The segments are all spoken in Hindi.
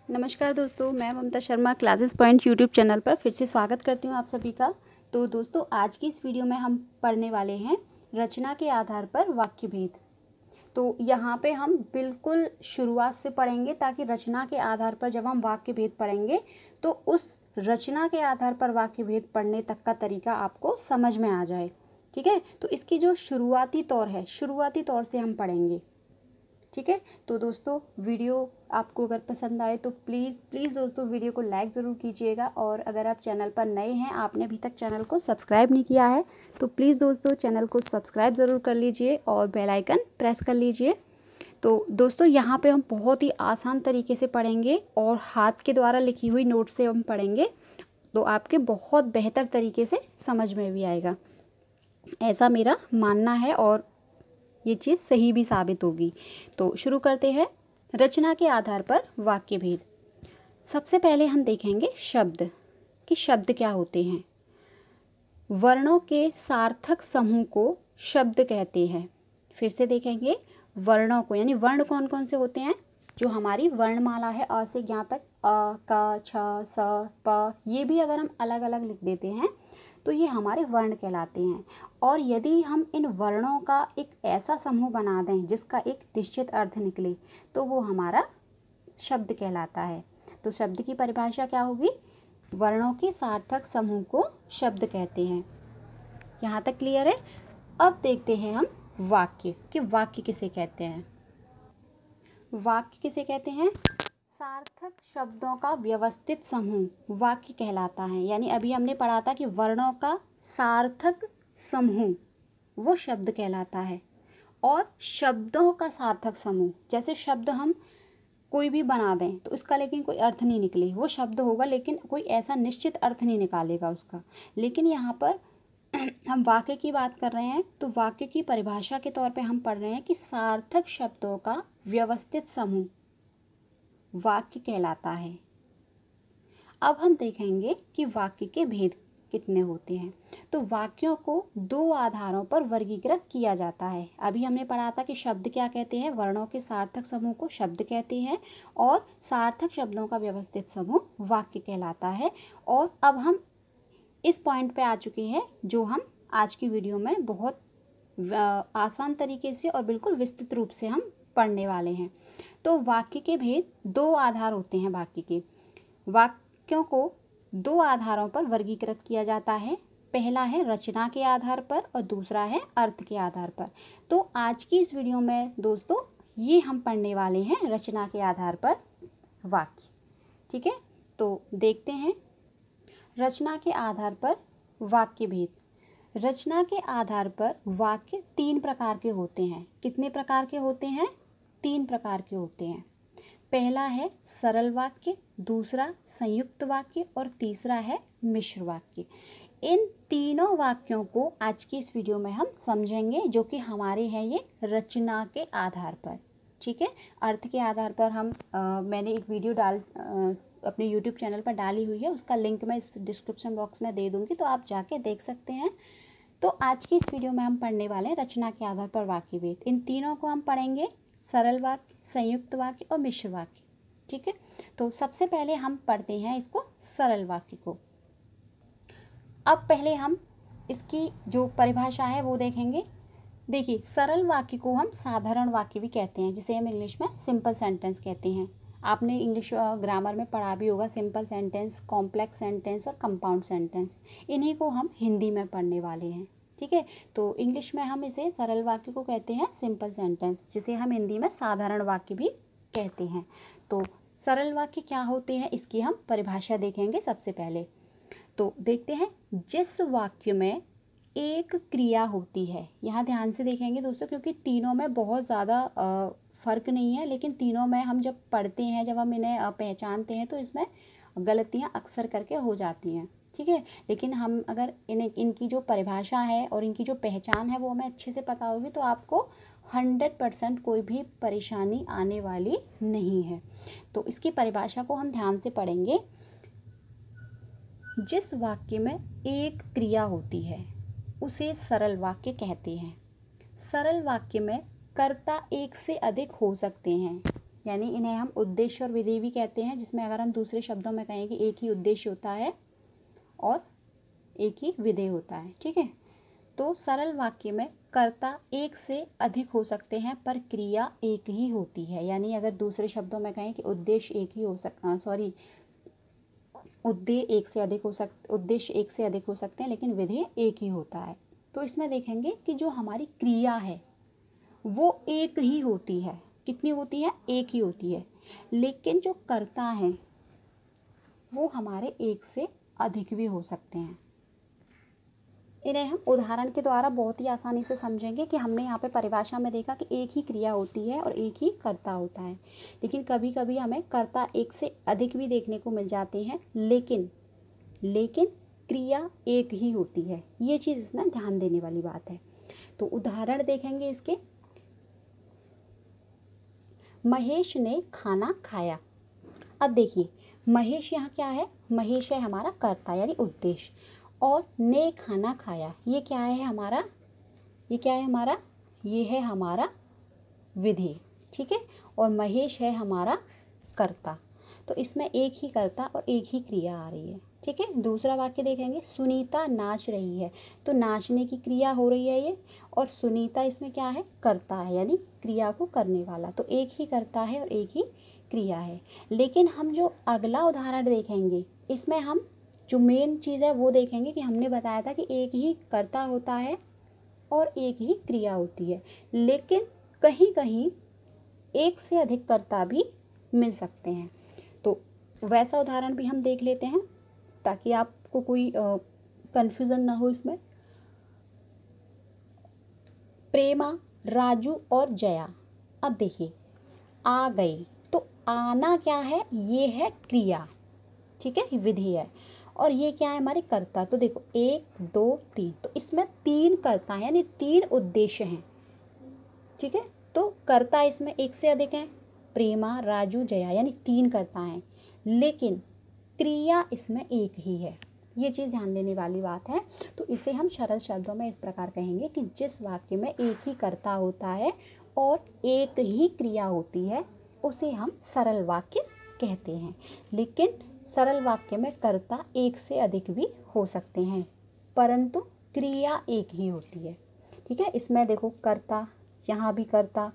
नमस्कार दोस्तों, मैं Mamta Sharma classes point YouTube channel पर फिर से स्वागत करती हूँ आप सभी का। तो दोस्तों, आज की इस वीडियो में हम पढ़ने वाले हैं रचना के आधार पर वाक्य भेद। तो यहाँ पे हम बिल्कुल शुरुआत से पढ़ेंगे ताकि रचना के आधार पर जब हम वाक्य भेद पढ़ेंगे तो उस रचना के आधार पर वाक्य भेद पढ़ने तक का तरीका आपको समझ में आ जाए। ठीक है, तो इसकी जो शुरुआती तौर से हम पढ़ेंगे। ठीक है, तो दोस्तों वीडियो आपको अगर पसंद आए तो प्लीज़ दोस्तों वीडियो को लाइक ज़रूर कीजिएगा। और अगर आप चैनल पर नए हैं, आपने अभी तक चैनल को सब्सक्राइब नहीं किया है तो प्लीज़ दोस्तों चैनल को सब्सक्राइब ज़रूर कर लीजिए और बेल आइकन प्रेस कर लीजिए। तो दोस्तों यहाँ पे हम बहुत ही आसान तरीके से पढ़ेंगे और हाथ के द्वारा लिखी हुई नोट से हम पढ़ेंगे तो आपके बहुत बेहतर तरीके से समझ में भी आएगा, ऐसा मेरा मानना है और ये चीज़ सही भी साबित होगी। तो शुरू करते हैं रचना के आधार पर वाक्य भेद। सबसे पहले हम देखेंगे शब्द कि शब्द क्या होते हैं। वर्णों के सार्थक समूह को शब्द कहते हैं। फिर से देखेंगे वर्णों को, यानी वर्ण कौन कौन से होते हैं। जो हमारी वर्णमाला है अ से ज्ञ तक, अ, क, छ, स, प, ये भी अगर हम अलग अलग लिख देते हैं तो ये हमारे वर्ण कहलाते हैं। और यदि हम इन वर्णों का एक ऐसा समूह बना दें जिसका एक निश्चित अर्थ निकले तो वो हमारा शब्द कहलाता है। तो शब्द की परिभाषा क्या होगी? वर्णों के सार्थक समूह को शब्द कहते हैं। यहाँ तक क्लियर है? अब देखते हैं हम वाक्य कि वाक्य किसे कहते हैं। वाक्य किसे कहते हैं? सार्थक शब्दों का व्यवस्थित समूह वाक्य कहलाता है। यानी अभी हमने पढ़ा था कि वर्णों का सार्थक समूह वो शब्द कहलाता है। और शब्दों का सार्थक समूह, जैसे शब्द हम कोई भी बना दें तो उसका लेकिन कोई अर्थ नहीं निकले, वो शब्द होगा लेकिन कोई ऐसा निश्चित अर्थ नहीं निकालेगा उसका। लेकिन यहाँ पर हम वाक्य की बात कर रहे हैं तो वाक्य की परिभाषा के तौर पे हम पढ़ रहे हैं कि सार्थक शब्दों का व्यवस्थित समूह वाक्य कहलाता है। अब हम देखेंगे कि वाक्य के भेद कितने होते हैं। तो वाक्यों को दो आधारों पर वर्गीकृत किया जाता है। अभी हमने पढ़ा था कि शब्द क्या कहते हैं, वर्णों के सार्थक समूह को शब्द कहते हैं और सार्थक शब्दों का व्यवस्थित समूह वाक्य कहलाता है। और अब हम इस पॉइंट पे आ चुके हैं जो हम आज की वीडियो में बहुत आसान तरीके से और बिल्कुल विस्तृत रूप से हम पढ़ने वाले हैं। तो वाक्य के भेद दो आधार होते हैं। वाक्य के वाक्यों को दो आधारों पर वर्गीकृत किया जाता है। पहला है रचना के आधार पर और दूसरा है अर्थ के आधार पर। तो आज की इस वीडियो में दोस्तों ये हम पढ़ने वाले हैं रचना के आधार पर वाक्य। ठीक है, तो देखते हैं रचना के आधार पर वाक्य भेद। रचना के आधार पर वाक्य तीन प्रकार के होते हैं। कितने प्रकार के होते हैं? तीन प्रकार के होते हैं। पहला है सरल वाक्य, दूसरा संयुक्त वाक्य और तीसरा है मिश्र वाक्य। इन तीनों वाक्यों को आज की इस वीडियो में हम समझेंगे जो कि हमारे हैं ये रचना के आधार पर। ठीक है, अर्थ के आधार पर हम मैंने एक वीडियो अपने YouTube चैनल पर डाली हुई है, उसका लिंक मैं इस डिस्क्रिप्शन बॉक्स में दे दूँगी, तो आप जाके देख सकते हैं। तो आज की इस वीडियो में हम पढ़ने वाले हैं रचना के आधार पर वाक्य भेद। इन तीनों को हम पढ़ेंगे, सरल वाक्य, संयुक्त वाक्य और मिश्र वाक्य। ठीक है, तो सबसे पहले हम पढ़ते हैं इसको सरल वाक्य को। अब पहले हम इसकी जो परिभाषा है वो देखेंगे। देखिए, सरल वाक्य को हम साधारण वाक्य भी कहते हैं, जिसे हम इंग्लिश में सिंपल सेंटेंस कहते हैं। आपने इंग्लिश ग्रामर में पढ़ा भी होगा, सिंपल सेंटेंस, कॉम्प्लेक्स सेंटेंस और कंपाउंड सेंटेंस। इन्हीं को हम हिंदी में पढ़ने वाले हैं। ठीक है, तो इंग्लिश में हम इसे सरल वाक्य को कहते हैं सिंपल सेंटेंस, जिसे हम हिंदी में साधारण वाक्य भी कहते हैं। तो सरल वाक्य क्या होते हैं इसकी हम परिभाषा देखेंगे सबसे पहले। तो देखते हैं, जिस वाक्य में एक क्रिया होती है, यहाँ ध्यान से देखेंगे दोस्तों क्योंकि तीनों में बहुत ज़्यादा फ़र्क नहीं है, लेकिन तीनों में हम जब पढ़ते हैं, जब हम इन्हें पहचानते हैं तो इसमें गलतियाँ अक्सर करके हो जाती हैं। ठीक है, लेकिन हम अगर इनकी जो परिभाषा है और इनकी जो पहचान है वो हमें अच्छे से पता होगी तो आपको 100% कोई भी परेशानी आने वाली नहीं है। तो इसकी परिभाषा को हम ध्यान से पढ़ेंगे। जिस वाक्य में एक क्रिया होती है उसे सरल वाक्य कहते हैं। सरल वाक्य में कर्ता एक से अधिक हो सकते हैं। यानी इन्हें हम उद्देश्य और विधेय भी कहते हैं, जिसमें अगर हम दूसरे शब्दों में कहें कि एक ही उद्देश्य होता है और एक ही विधेय होता है। ठीक है, तो सरल वाक्य में कर्ता एक से अधिक हो सकते हैं पर क्रिया एक ही होती है। यानी अगर दूसरे शब्दों में कहें कि उद्देश्य एक ही हो सकता, उद्देश्य एक से अधिक हो सकते हैं लेकिन विधेय एक ही होता है। तो इसमें देखेंगे कि जो हमारी क्रिया है वो एक ही होती है। कितनी होती है? एक ही होती है। लेकिन जो कर्ता है वो हमारे एक से अधिक भी हो सकते हैं। इन्हें हम उदाहरण के द्वारा बहुत ही आसानी से समझेंगे कि हमने यहाँ पे परिभाषा में देखा कि एक ही क्रिया होती है और एक ही कर्ता होता है, लेकिन कभी कभी हमें कर्ता एक से अधिक भी देखने को मिल जाते हैं, लेकिन क्रिया एक ही होती है। ये चीज़ इसमें ध्यान देने वाली बात है। तो उदाहरण देखेंगे इसके। महेश ने खाना खाया। अब देखिए, महेश यहाँ क्या है? महेश है हमारा कर्ता यानी उद्देश्य, और ने खाना खाया ये क्या है हमारा? ये है हमारा विधेय। ठीक है, और महेश है हमारा कर्ता। तो इसमें एक ही कर्ता और एक ही क्रिया आ रही है। ठीक है, दूसरा वाक्य देखेंगे। सुनीता नाच रही है। तो नाचने की क्रिया हो रही है ये, और सुनीता इसमें क्या है? कर्ता है, यानी क्रिया को करने वाला। तो एक ही कर्ता है और एक ही क्रिया है। लेकिन हम जो अगला उदाहरण देखेंगे इसमें हम जो मेन चीज़ है वो देखेंगे कि हमने बताया था कि एक ही कर्ता होता है और एक ही क्रिया होती है, लेकिन कहीं कहीं एक से अधिक कर्ता भी मिल सकते हैं। तो वैसा उदाहरण भी हम देख लेते हैं ताकि आपको कोई कन्फ्यूज़न ना हो इसमें। प्रेमा, राजू और जया। अब देखिए, आ गई। तो आना क्या है? ये है क्रिया। ठीक है, विधेय है। और ये क्या है? हमारे कर्ता। तो देखो 1 2 3, तो इसमें 3 कर्ता हैं यानी 3 उद्देश्य हैं। ठीक है, तो कर्ता इसमें एक से अधिक हैं, प्रेमा, राजू, जया, यानी 3 कर्ता हैं, लेकिन क्रिया इसमें एक ही है। ये चीज़ ध्यान देने वाली बात है। तो इसे हम सरल शब्दों में इस प्रकार कहेंगे कि जिस वाक्य में एक ही कर्ता होता है और एक ही क्रिया होती है उसे हम सरल वाक्य कहते हैं। लेकिन सरल वाक्य में कर्ता एक से अधिक भी हो सकते हैं, परंतु क्रिया एक ही होती है। ठीक है, इसमें देखो कर्ता, यहाँ भी कर्ता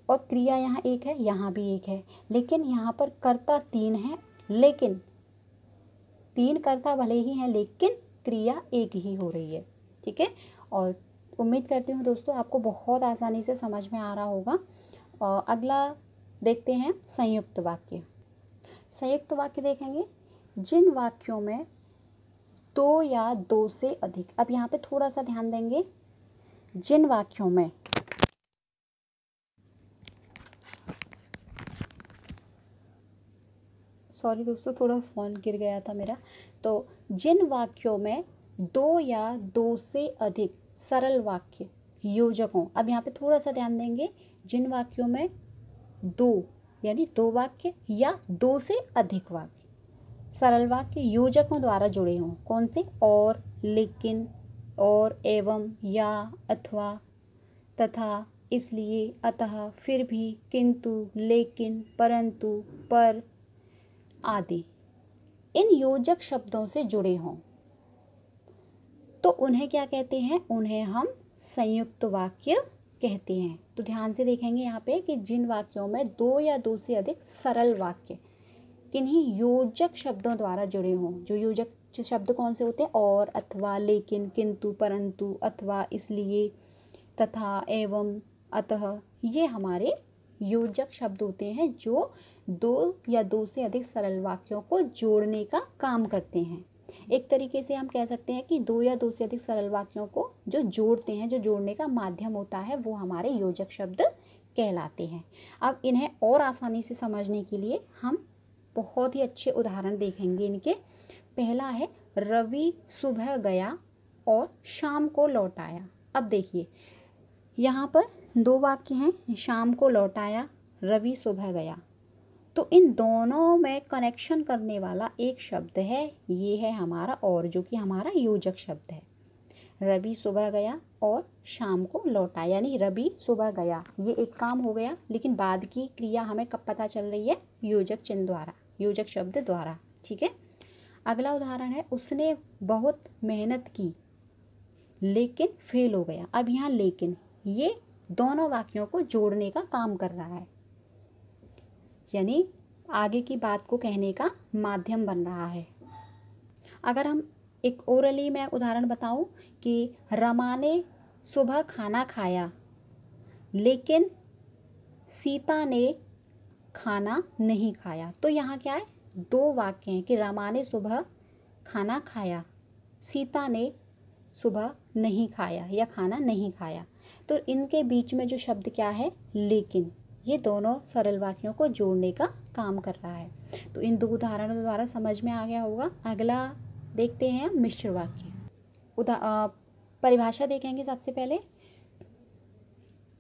और क्रिया यहाँ एक है, यहाँ भी एक है, लेकिन यहाँ पर कर्ता 3 है, लेकिन 3 कर्ता भले ही हैं लेकिन क्रिया एक ही हो रही है। ठीक है, और उम्मीद करती हूँ दोस्तों आपको बहुत आसानी से समझ में आ रहा होगा। और अगला देखते हैं संयुक्त वाक्य। संयुक्त वाक्य देखेंगे। जिन वाक्यों में 2 या 2 से अधिक, अब यहाँ पे थोड़ा सा ध्यान देंगे। जिन वाक्यों में सॉरी दोस्तों, थोड़ा फ़ोन गिर गया था मेरा। तो जिन वाक्यों में 2 या 2 से अधिक सरल वाक्य योजकों, अब यहाँ पे थोड़ा सा ध्यान देंगे। जिन वाक्यों में 2 यानी 2 वाक्य या 2 से अधिक वाक्य सरल वाक्य योजकों द्वारा जुड़े हों। कौन से? और, लेकिन, और, एवं, या, अथवा, तथा, इसलिए, अतः, फिर भी, किंतु, लेकिन, परंतु, पर आदि इन योजक शब्दों से जुड़े हों तो उन्हें क्या कहते हैं? उन्हें हम संयुक्त वाक्य कहते हैं। तो ध्यान से देखेंगे यहाँ पे कि जिन वाक्यों में 2 या 2 से अधिक सरल वाक्य किन्हीं योजक शब्दों द्वारा जुड़े हों। जो योजक शब्द कौन से होते हैं? और, अथवा, लेकिन, किंतु, परंतु, अथवा, इसलिए, तथा, एवं, अतः, ये हमारे योजक शब्द होते हैं जो 2 या 2 से अधिक सरल वाक्यों को जोड़ने का काम करते हैं। एक तरीके से हम कह सकते हैं कि 2 या 2 से अधिक सरल वाक्यों को जो जोड़ते हैं, जो जोड़ने का माध्यम होता है, वो हमारे योजक शब्द कहलाते हैं। अब इन्हें और आसानी से समझने के लिए हम बहुत ही अच्छे उदाहरण देखेंगे इनके। पहला है, रवि सुबह गया और शाम को लौट आया। अब देखिए, यहाँ पर 2 वाक्य हैं, शाम को लौट आया, रवि सुबह गया। तो इन दोनों में कनेक्शन करने वाला एक शब्द है, ये है हमारा और, जो कि हमारा योजक शब्द है। रवि सुबह गया और शाम को लौटा, यानी रवि सुबह गया, ये एक काम हो गया। लेकिन बाद की क्रिया हमें कब पता चल रही है? योजक चिन्ह द्वारा, योजक शब्द द्वारा। ठीक है। अगला उदाहरण है, उसने बहुत मेहनत की लेकिन फेल हो गया। अब यहाँ लेकिन ये दोनों वाक्यों को जोड़ने का काम कर रहा है, यानी आगे की बात को कहने का माध्यम बन रहा है। अगर हम एक ओरली में उदाहरण बताऊं कि रमा ने सुबह खाना खाया लेकिन सीता ने खाना नहीं खाया, तो यहाँ क्या है? दो वाक्य हैं कि रमा ने सुबह खाना खाया, सीता ने सुबह नहीं खाया या खाना नहीं खाया। तो इनके बीच में जो शब्द क्या है? लेकिन। ये दोनों सरल वाक्यों को जोड़ने का काम कर रहा है। तो इन दो उदाहरणों द्वारा समझ में आ गया होगा। अगला देखते हैं मिश्र वाक्य। परिभाषा देखेंगे सबसे पहले।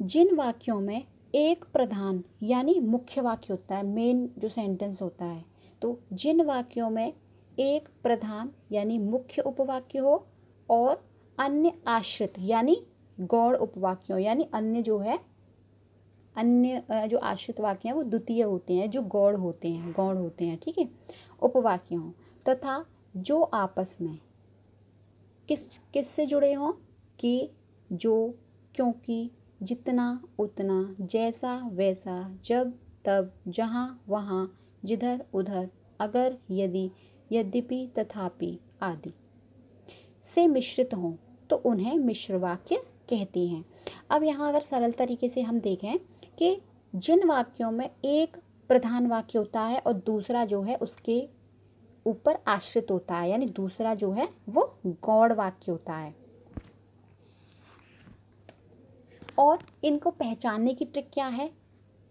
जिन वाक्यों में एक प्रधान यानी मुख्य वाक्य होता है, मेन जो सेंटेंस होता है, तो जिन वाक्यों में एक प्रधान यानी मुख्य उपवाक्य हो और अन्य आश्रित यानी गौड़ उपवाक्यों, यानी अन्य जो है, अन्य जो आश्रित वाक्य हैं वो द्वितीय होते हैं, जो गौड़ होते हैं, ठीक है, उपवाक्य हों, तथा जो आपस में किस से जुड़े हों? कि, जो, क्योंकि, जितना, उतना, जैसा, वैसा, जब, तब, जहाँ, वहाँ, जिधर, उधर, अगर, यदि, यद्यपि, तथापि आदि से मिश्रित हों तो उन्हें मिश्र वाक्य कहते हैं। अब यहाँ अगर सरल तरीके से हम देखें कि जिन वाक्यों में एक प्रधान वाक्य होता है और दूसरा जो है उसके ऊपर आश्रित होता है, यानी दूसरा जो है वो गौड़ वाक्य होता है, और इनको पहचानने की ट्रिक क्या है?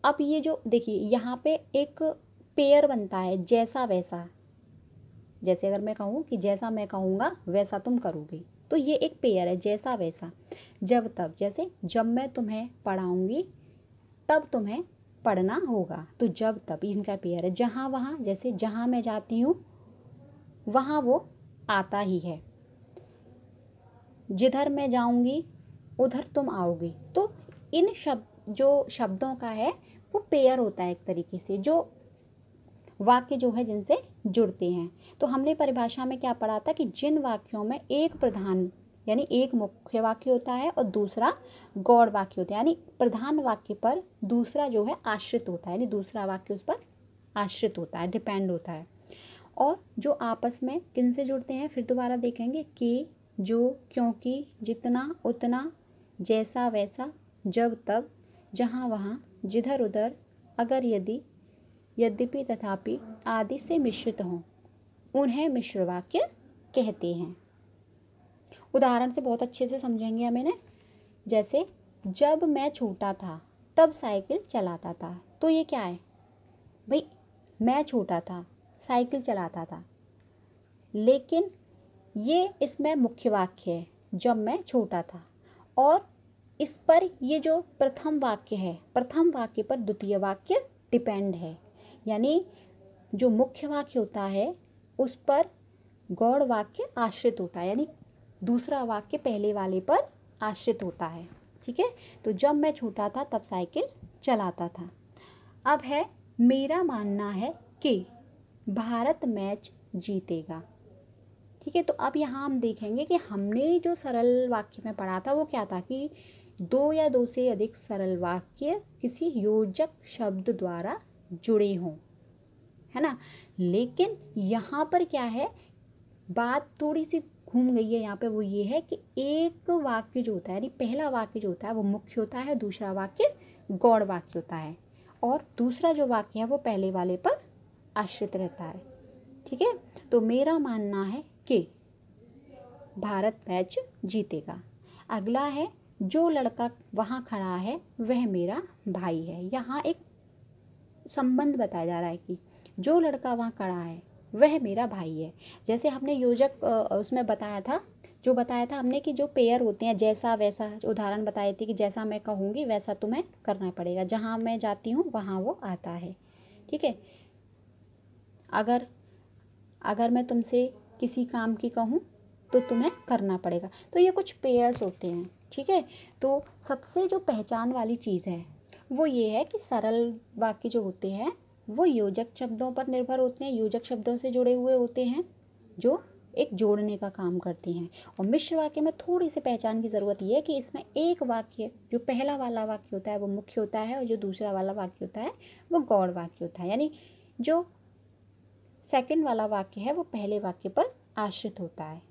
अब ये जो देखिए यहाँ पे एक पेयर बनता है, जैसा वैसा। जैसे अगर मैं कहूँ कि जैसा मैं कहूँगा वैसा तुम करोगे, तो ये एक पेयर है, जैसा वैसा। जब तब, जैसे जब मैं तुम्हें पढ़ाऊँगी तब तुम्हें पढ़ना होगा, तो जब तब इनका पेयर है। जहाँ वहाँ, जैसे जहाँ मैं जाती हूँ वहाँ वो आता ही है। जिधर मैं जाऊँगी उधर तुम आओगे। तो इन जो शब्दों का है वो पेयर होता है एक तरीके से, जो वाक्य जो है जिनसे जुड़ते हैं। तो हमने परिभाषा में क्या पढ़ा था कि जिन वाक्यों में एक प्रधान यानी एक मुख्य वाक्य होता है और दूसरा गौड़ वाक्य होता है, यानी प्रधान वाक्य पर दूसरा जो है आश्रित होता है, यानी दूसरा वाक्य उस पर आश्रित होता है, डिपेंड होता है। और जो आपस में किन से जुड़ते हैं फिर दोबारा देखेंगे कि, जो, क्योंकि, जितना, उतना, जैसा वैसा, जब तब, जहाँ वहाँ, जिधर उधर, अगर यदि, यद्यपि तथापि आदि से मिश्रित हों उन्हें मिश्र वाक्य कहते हैं। उदाहरण से बहुत अच्छे से समझेंगे हम इन्हें। जैसे जब मैं छोटा था तब साइकिल चलाता था, तो ये क्या है भाई? मैं छोटा था, साइकिल चलाता था, लेकिन ये इसमें मुख्य वाक्य है, जब मैं छोटा था, और इस पर ये जो प्रथम वाक्य है, प्रथम वाक्य पर द्वितीय वाक्य डिपेंड है, यानी जो मुख्य वाक्य होता है उस पर गौड़ वाक्य आश्रित होता है, यानी दूसरा वाक्य पहले वाले पर आश्रित होता है। ठीक है। तो जब मैं छोटा था तब साइकिल चलाता था। अब है मेरा मानना है कि भारत मैच जीतेगा। ठीक है। तो अब यहाँ हम देखेंगे कि हमने जो सरल वाक्य में पढ़ा था वो क्या था कि दो या दो से अधिक सरल वाक्य किसी योजक शब्द द्वारा जुड़े हों, है ना। लेकिन यहाँ पर क्या है, बात थोड़ी सी घूम गई है यहाँ पे। वो ये है कि एक वाक्य जो होता है, यानी पहला वाक्य जो होता है वो मुख्य होता है, दूसरा वाक्य गौड़ वाक्य होता है, और दूसरा जो वाक्य है वो पहले वाले पर आश्रित रहता है। ठीक है। तो मेरा मानना है कि भारत मैच जीतेगा। अगला है जो लड़का वहाँ खड़ा है वह मेरा भाई है। यहाँ एक संबंध बताया जा रहा है कि जो लड़का वहाँ खड़ा है वह मेरा भाई है। जैसे हमने योजक उसमें बताया था, जो बताया था हमने कि जो पेयर होते हैं, जैसा वैसा, उदाहरण बताए थे कि जैसा मैं कहूँगी वैसा तुम्हें करना पड़ेगा, जहाँ मैं जाती हूँ वहाँ वो आता है। ठीक है। अगर मैं तुमसे किसी काम की कहूँ तो तुम्हें करना पड़ेगा। तो ये कुछ पेयर्स होते हैं, ठीक है। तो सबसे जो पहचान वाली चीज़ है वो ये है कि सरल वाक्य जो होते हैं वो योजक शब्दों पर निर्भर होते हैं, योजक शब्दों से जुड़े हुए होते हैं जो एक जोड़ने का काम करती हैं। और मिश्र वाक्य में थोड़ी सी पहचान की ज़रूरत ये है कि इसमें एक वाक्य, जो पहला वाला वाक्य होता है वो मुख्य होता है, और जो दूसरा वाला वाक्य होता है वो गौड़ वाक्य होता है। यानी जो सेकंड वाला वाक्य है वो पहले वाक्य पर आश्रित होता है,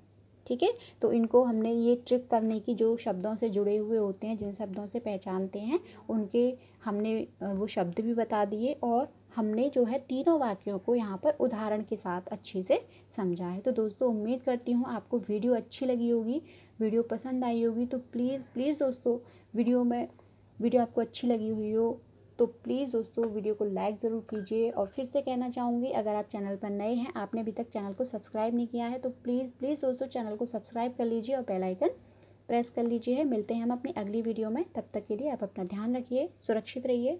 ठीक है। तो इनको हमने ये ट्रिक करने की, जो शब्दों से जुड़े हुए होते हैं, जिन शब्दों से पहचानते हैं, उनके हमने वो शब्द भी बता दिए, और हमने जो है तीनों वाक्यों को यहाँ पर उदाहरण के साथ अच्छे से समझा है। तो दोस्तों उम्मीद करती हूँ आपको वीडियो अच्छी लगी होगी, वीडियो पसंद आई होगी। तो प्लीज़ दोस्तों वीडियो आपको अच्छी लगी हुई हो तो प्लीज़ दोस्तों वीडियो को लाइक ज़रूर कीजिए। और फिर से कहना चाहूँगी, अगर आप चैनल पर नए हैं, आपने अभी तक चैनल को सब्सक्राइब नहीं किया है, तो प्लीज़ दोस्तों चैनल को सब्सक्राइब कर लीजिए और बेल आइकन प्रेस कर लीजिए। मिलते हैं हम अपनी अगली वीडियो में, तब तक के लिए आप अपना ध्यान रखिए, सुरक्षित रहिए।